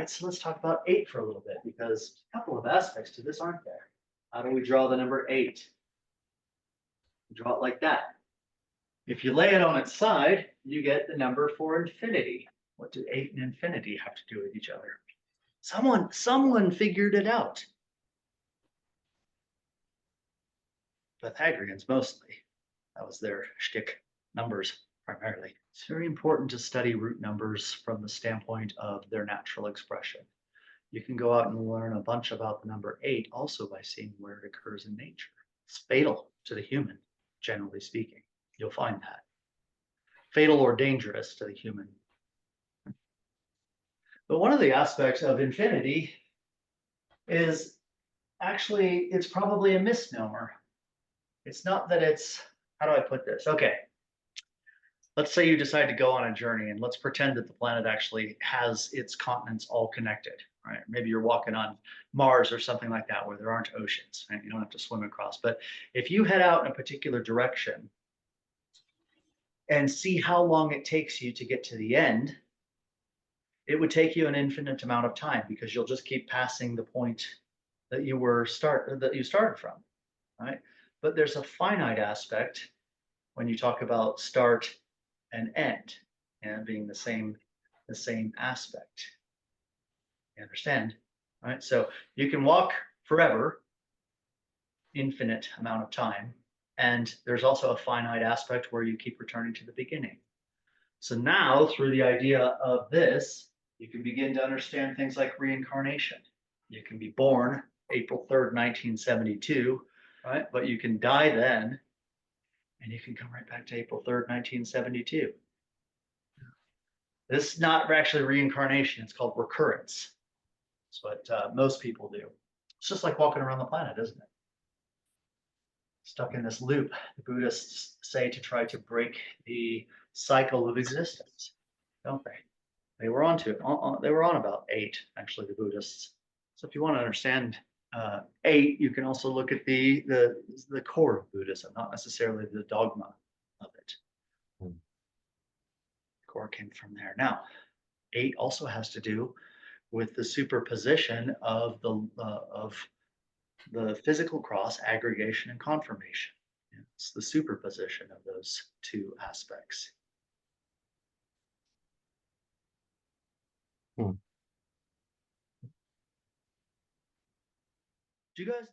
right, so let's talk about 8 for a little bit because a couple of aspects to this, aren't there? How do we draw the number 8? Draw it like that. If you lay it on its side, you get the number for infinity. What do 8 and infinity have to do with each other? Someone figured it out. Pythagoreans mostly. That was their shtick, numbers primarily. It's very important to study root numbers from the standpoint of their natural expression. You can go out and learn a bunch about the number 8 also by seeing where it occurs in nature. It's fatal to the human, generally speaking. You'll find that. Fatal or dangerous to the human. But one of the aspects of infinity is actually, it's probably a misnomer. It's not that it's, how do I put this? Okay. Let's say you decide to go on a journey and let's pretend that the planet actually has its continents all connected, right? Maybe you're walking on Mars or something like that where there aren't oceans, right? You don't have to swim across. But if you head out in a particular direction and see how long it takes you to get to the end, it would take you an infinite amount of time because you'll just keep passing the point that you started from, right? But there's a finite aspect when you talk about start and end and being the same aspect. You understand? Right? So you can walk forever, infinite amount of time, and there's also a finite aspect where you keep returning to the beginning. So now, through the idea of this, you can begin to understand things like reincarnation. You can be born April 3rd, 1972, right? But you can die then, and you can come right back to April 3rd, 1972. This is not actually reincarnation. It's called recurrence. It's what most people do. It's just like walking around the planet, isn't it? Stuck in this loop, the Buddhists say, to try to break the cycle of existence, don't they? They were on to it. They were on about 8, actually, the Buddhists. So if you want to understand 8, you can also look at the core of Buddhism, not necessarily the dogma of it. The core came from there. Now, 8 also has to do with the superposition of the physical cross, aggregation, and confirmation. It's the superposition of those two aspects. Do you guys